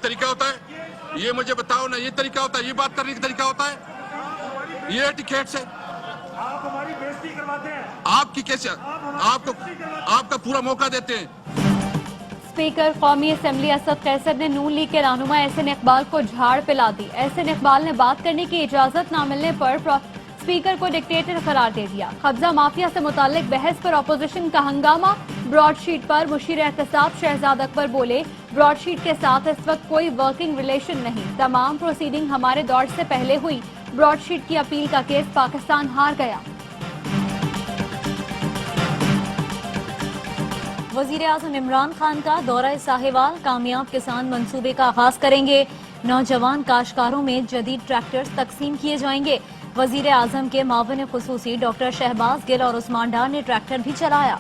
طریقہ ہوتا ہے؟ یہ مجھے بتاؤ نا، یہ طریقہ ہوتا ہے؟ یہ بات کرنے کا طریقہ ہوتا ہے؟ یہ ایٹیکیٹس ہے؟ آپ ہماری بےزتی کرواتے ہیں. آپ کی کیسے؟ آپ کا پورا موقع دیتے ہیں. اسپیکر قومی اسمبلی اسد قیصر نے نون لیگ کے رہنما احسن اقبال کو جھاڑ پلا دی. احسن اقبال نے بات کرنے کی اجازت نہ ملنے پر اسپیکر کو ڈکٹیٹر قرار دے دیا. قبضہ مافیا سے متعلق بحث پر اپوزیشن کا ہنگامہ. براڈ شیٹ پر مشیر احتساب شہزاد اکبر بولے، براڈ شیٹ کے ساتھ اس وقت کوئی ورکنگ ریلیشن نہیں، تمام پروسیڈنگ ہمارے دور سے پہلے ہوئی. براڈ شیٹ کی اپیل کا کیس پاکستان ہار گیا. وزیر اعظم عمران خان کا دورہ ساہیوال، کامیاب کسان منصوبے کا آغاز کریں گے. نوجوان کاشتکاروں میں جدید ٹریکٹرز تقسیم کیے جائیں گے. وزیر اعظم کے معاون خصوصی ڈاکٹر شہباز گل اور عثمان ڈار نے ٹریکٹر بھی چلایا.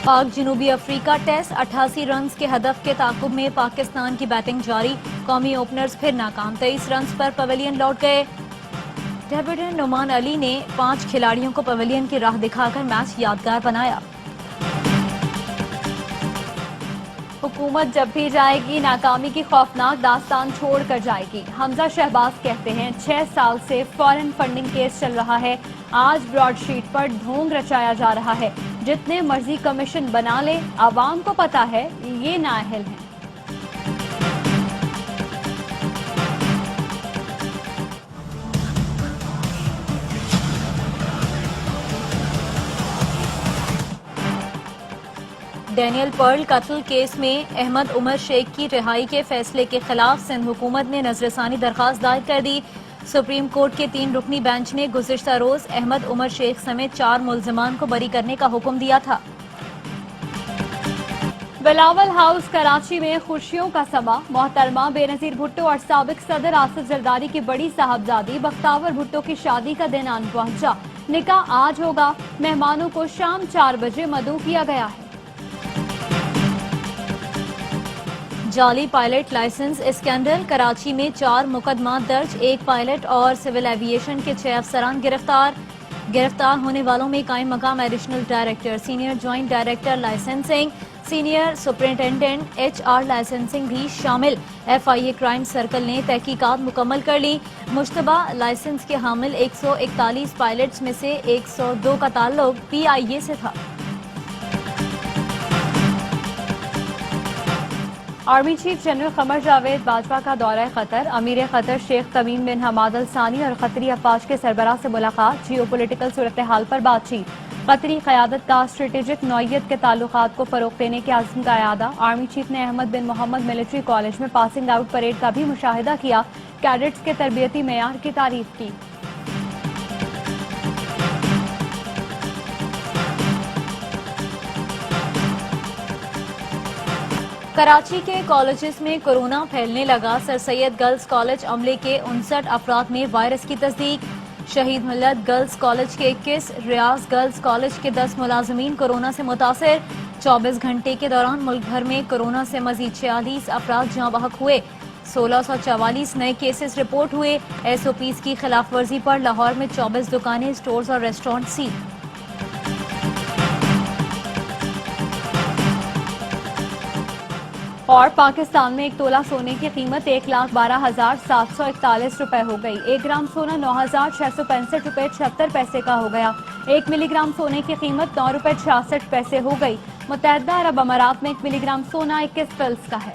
پاک جنوبی افریقہ ٹیسٹ 88 رنز کے ہدف کے تعاقب میں پاکستان کی بیٹنگ جاری. قومی اوپنرز پھر ناکام، 23 رنز پر پویلین لوٹ گئے. ڈیبوٹنٹ نعمان علی نے 5 کھلاڑیوں کو پویلین کی راہ دکھا کر میچ یادگار بنایا. حکومت جب بھی جائے گی ناکامی کی خوفناک داستان چھوڑ کر جائے گی. حمزہ شہباز کہتے ہیں 6 سال سے فارن فنڈنگ کیس چل رہا ہے، آج براڈ شیٹ پر ڈھونگ رچایا جا رہا ہے. جتنے مرضی کمیشن بنا لے، عوام کو پتا ہے یہ نااہل ہیں. ڈینیل پرل قتل کیس میں احمد عمر شیخ کی رہائی کے فیصلے کے خلاف سندھ حکومت نے نظر ثانی درخواست دائر کر دی. سپریم کورٹ کے 3 رکنی بینچ نے گزشتہ روز احمد عمر شیخ سمیت 4 ملزمان کو بری کرنے کا حکم دیا تھا. بلاول ہاؤس کراچی میں خوشیوں کا سما. محترمہ بے نظیر بھٹو اور سابق صدر آصف زرداری کی بڑی صاحبزادی بختاور بھٹو کی شادی کا دن آن پہنچا. نکاح آج ہوگا. مہمانوں کو شام 4 بجے مدعو کیا گیا ہے. جعلی پائلٹ لائسنس اسکینڈل، کراچی میں 4 مقدمات درج، 1 پائلٹ اور سول ایویشن کے 6 افسران گرفتار ہونے والوں میں قائم مقام additional director, senior joint director licensing, senior superintendent HR licensing بھی شامل. FIA کرائم سرکل نے تحقیقات مکمل کر لی. مشتبہ لائسنس کے حامل 141 پائلٹس میں سے 102 کا تعلق PIA سے تھا. Army chief general Qamar Javed Bajwa کا دورہ قطر. امیر قطر شیخ تمیم بن حماد الثانی اور قطری افواج کے سربراہ سے ملاقات. جیو پولیٹیکل صورتحال پر بات چیت. قطری قیادت کا اسٹریٹجک نوعیت کے تعلقات کو فروغ دینے کے عزم کا اعادہ. آرمی چیف نے احمد بن محمد ملٹری کالج میں پاسنگ آؤٹ پریڈ کا بھی مشاہدہ کیا. کیڈٹس کے تربیتی معیار کی تعریف کی. کراچی کے کالجز میں کورونا پھیلنے لگا. سر سید گرلز کالج عملے کے 59 افراد میں وائرس کی تصدیق. شہید ملت گرلز کالج کے 21، ریاض گرلز کالج کے 10 ملازمین کورونا سے متاثر. 24 گھنٹے کے دوران ملک بھر میں کورونا سے مزید 46 افراد جاں بحق ہوئے. 1644 نئے کیسز رپورٹ ہوئے. SOPs کی خلاف ورزی پر لاہور میں 24 دکانیں، سٹورز اور ریسٹورنٹ سیل. اور پاکستان میں 1 تولہ سونے کی قیمت 1,12,741 روپے ہو گئی. 1 گرام سونا 9,665 روپے 76 پیسے کا ہو گیا. 1 ملی گرام سونے کی قیمت 9 روپے 66 پیسے ہو گئی. متحدہ عرب امارات میں 1 ملی گرام سونا 21 فلس کا ہے.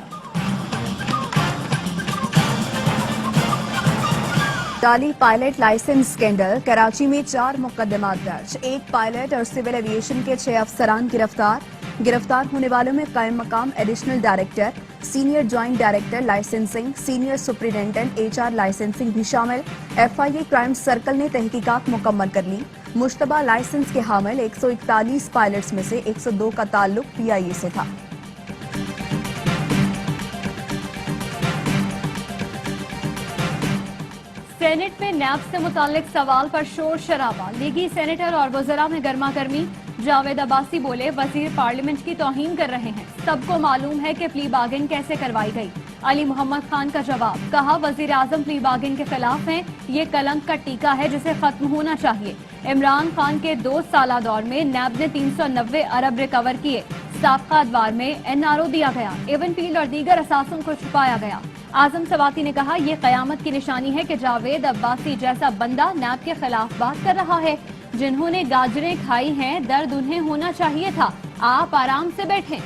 جعلی پائلٹ لائسنس اسکینڈل، کراچی میں 4 مقدمات درج، 1 پائلٹ اور سول ایویشن کے 6 افسران گرفتار ہونے والوں میں قائم مقام additional director, senior joint director licensing, senior superintendent HR licensing بھی شامل. FIA کرائم سرکل نے تحقیقات مکمل کر لی. مشتبہ لائسنس کے حامل 141 پائلٹس میں سے 102 کا تعلق PIA سے تھا. سینٹ میں نیب سے متعلق سوال پر شور شرابہ. لیگی سینیٹر اور وزراء میں گرما گرمی. جاوید عباسی بولے وزیر پارلیمنٹ کی توہین کر رہے ہیں، سب کو معلوم ہے کہ پلی بارگن کیسے کروائی گئی. علی محمد خان کا جواب، کہا وزیر اعظم پلی بارگن کے خلاف ہیں، یہ کلنک کا ٹیکہ ہے جسے ختم ہونا چاہیے. عمران خان کے 2 سالہ دور میں نیب نے 390 ارب ریکور کیے. سابقہ ادوار میں NRO دیا گیا، ایون فیلڈ اور دیگر اثاثوں کو چھپایا گیا۔ اعظم سواتی نے کہا یہ قیامت کی نشانی ہے کہ جاوید عباسی جیسا بندہ نیب کے خلاف بات کر رہا ہے۔ جنہوں نے گاجریں کھائی ہیں درد انہیں ہونا چاہیے تھا، آپ آرام سے بیٹھیں۔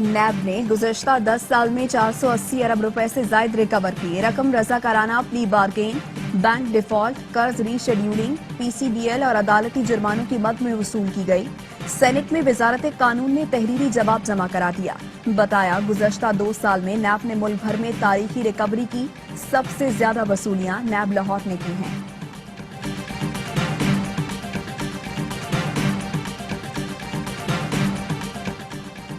نیب نے گزشتہ 10 سال میں 480 ارب روپے سے زائد ریکور کی رقم رضاکارانہ پلی بارگین، بینک ڈیفالٹ، قرض ری شیڈیولنگ، PCBL اور عدالتی جرمانوں کی مد میں وصول کی گئی۔ سینٹ میں وزارت قانون نے تحریری جواب جمع کرا دیا۔ بتایا گزشتہ 2 سال میں نیب نے ملک بھر میں تاریخی ریکوری کی سب سے زیادہ وصولیاں نیب لاہور نے کی ہیں۔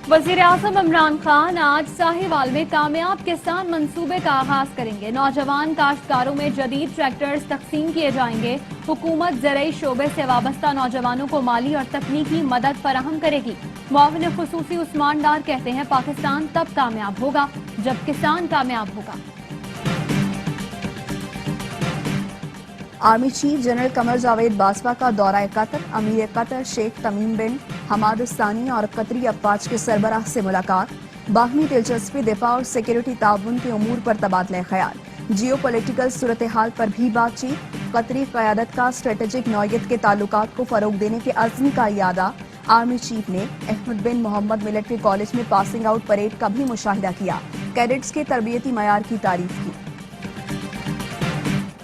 وزیر اعظم عمران خان آج ساہیوال میں کامیاب کسان منصوبے کا آغاز کریں گے۔ نوجوان کاشتکاروں میں جدید ٹریکٹرز تقسیم کیے جائیں گے۔ حکومت زرعی شعبے سے وابستہ نوجوانوں کو مالی اور تکنیکی مدد فراہم کرے گی۔ معاون خصوصی عثمان ڈار کہتے ہیں پاکستان تب کامیاب ہوگا جب کسان کامیاب ہوگا۔ Army chief general Qamar Javed Bajwa کا دورہ قطر، امیر قطر شیخ تمیم بن حماد الثانی اور قطری افواج کے سربراہ سے ملاقات۔ باہمی دلچسپی، دفاع اور سیکیورٹی تعاون کے امور پر تبادلہ خیال۔ جیو پولیٹیکل صورتحال پر بھی بات چیت۔ قطری قیادت کا اسٹریٹجک نوعیت کے تعلقات کو فروغ دینے کے عزم کا اعادہ۔ آرمی چیف نے احمد بن محمد ملٹری کالج میں پاسنگ آؤٹ پریڈ کا بھی مشاہدہ کیا۔ کیڈٹس کے تربیتی معیار کی تعریف کی۔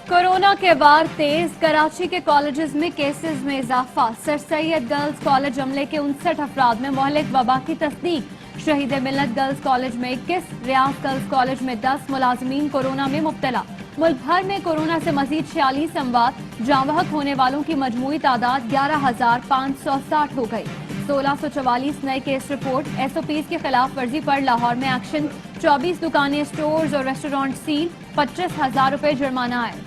کورونا کے وار تیز، کراچی کے کالجز میں کیسز میں اضافہ۔ سر سید گرلز کالج عملے کے 59 افراد میں مہلک وبا کی تصدیق۔ شہید ملت گرلز کالج میں 21، ریاض گرلز کالج میں 10 ملازمین کورونا میں مبتلا۔ ملک بھر میں کورونا سے مزید 46 اموات، جاں بحق ہونے والوں کی مجموعی تعداد 11,560 ہو گئی۔ 1644 نئے کیس رپورٹ۔ SOPs کی خلاف ورزی پر لاہور میں ایکشن، 24 دکانیں، سٹورز اور ریسٹورانٹ سیل، 25,000 روپے جرمانہ آئے۔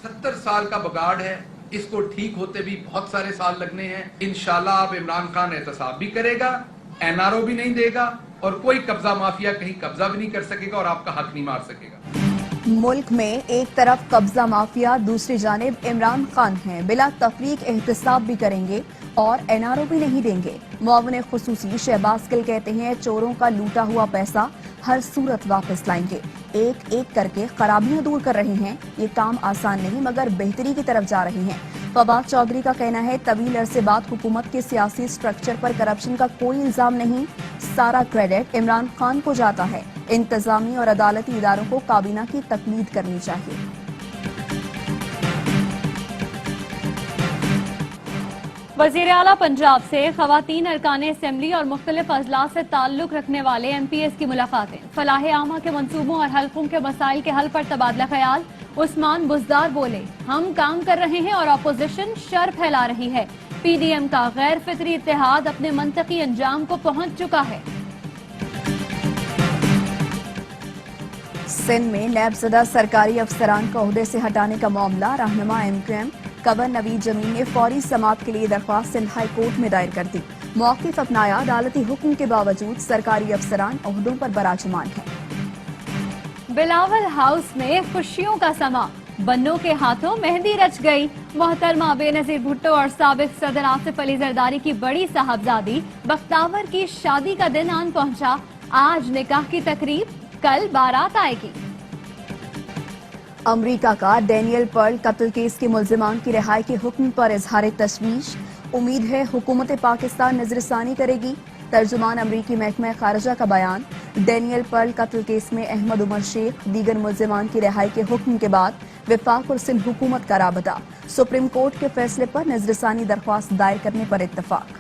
70 سال کا بگاڑ ہے، اس کو ٹھیک ہوتے بھی بہت سارے سال لگنے ہیں۔ انشاءاللہ اب عمران خان احتساب بھی کرے گا، NRO بھی نہیں دے گا اور کوئی قبضہ مافیا کہیں قبضہ بھی نہیں کر سکے گا اور آپ کا حق نہیں مار سکے گا۔ ملک میں ایک طرف قبضہ مافیا، دوسری جانب عمران خان ہیں، بلا تفریق احتساب بھی کریں گے اور NRO بھی نہیں دیں گے۔ معاون خصوصی شہباز گل کہتے ہیں چوروں کا لوٹا ہوا پیسہ ہر صورت واپس لائیں گے۔ ایک ایک کر کے خرابیاں دور کر رہے ہیں۔ یہ کام آسان نہیں مگر بہتری کی طرف جا رہے ہیں۔ فواد چودھری کا کہنا ہے طویل عرصے بعد حکومت کے سیاسی سٹرکچر پر کرپشن کا کوئی الزام نہیں، سارا کریڈٹ عمران خان کو جاتا ہے۔ انتظامی اور عدالتی اداروں کو کابینہ کی تقلید کرنی چاہیے۔ وزیر اعلیٰ پنجاب سے خواتین ارکان اسمبلی اور مختلف اضلاع سے تعلق رکھنے والے MPs کی ملاقاتیں۔ فلاح عامہ کے منصوبوں اور حلقوں کے مسائل کے حل پر تبادلہ خیال۔ عثمان بزدار بولے ہم کام کر رہے ہیں اور اپوزیشن شر پھیلا رہی ہے۔ PDM کا غیر فطری اتحاد اپنے منطقی انجام کو پہنچ چکا ہے۔ سندھ میں نیب زدہ سرکاری افسران کو عہدے سے ہٹانے کا معاملہ۔ رہنما MQM کنور نوید جمیل نے فوری سماعت کے لیے درخواست سندھ ہائی کورٹ میں دائر کر دی۔ موقف اپنایا، عدالتی حکم کے باوجود سرکاری افسران عہدوں پر براجمان ہیں۔ بلاول ہاؤس میں خوشیوں کا سما، بنوں کے ہاتھوں مہندی رچ گئی۔ محترمہ بے نظیر بھٹو اور سابق صدر آصف علی زرداری کی بڑی صاحبزادی بختاور کی شادی کا دن آن پہنچا۔ آج نکاح کی تقریب، کل بارات آئے گی۔ امریکہ کا ڈینیل پرل قتل کیس کے ملزمان کی رہائی کے حکم پر اظہار تشویش۔ امید ہے حکومت پاکستان نظر ثانی کرے گی۔ ترجمان امریکی محکمہ خارجہ کا بیان۔ ڈینیل پرل قتل کیس میں احمد عمر شیخ دیگر ملزمان کی رہائی کے حکم کے بعد وفاق اور سندھ حکومت کا رابطہ۔ سپریم کورٹ کے فیصلے پر نظر ثانی درخواست دائر کرنے پر اتفاق۔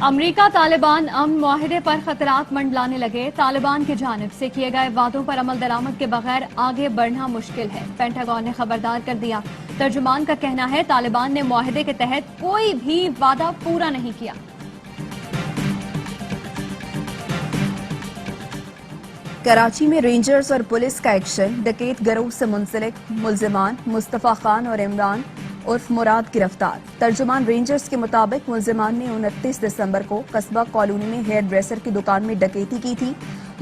امریکہ طالبان امن معاہدے پر خطرات منڈلانے لگے۔ طالبان کی جانب سے کیے گئے وعدوں پر عمل درآمد کے بغیر آگے بڑھنا مشکل ہے، پینٹاگون نے خبردار کر دیا۔ ترجمان کا کہنا ہے طالبان نے معاہدے کے تحت کوئی بھی وعدہ پورا نہیں کیا۔ کراچی میں رینجرز اور پولیس کا ایکشن۔ ڈکیت گروہ سے منسلک ملزمان مصطفیٰ خان اور عمران عرف مراد گرفتار۔ ترجمان رینجرز کے مطابق ملزمان نے 29 دسمبر کو قصبہ کالونی میں ہیئر ڈریسر کی دکان میں ڈکیتی کی تھی۔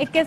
21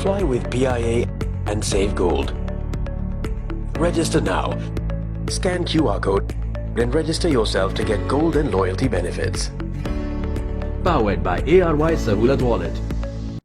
Fly with PIA and save gold. Register now. Scan QR code and register yourself to get gold and loyalty benefits. Powered by ARY Sahulat Wallet.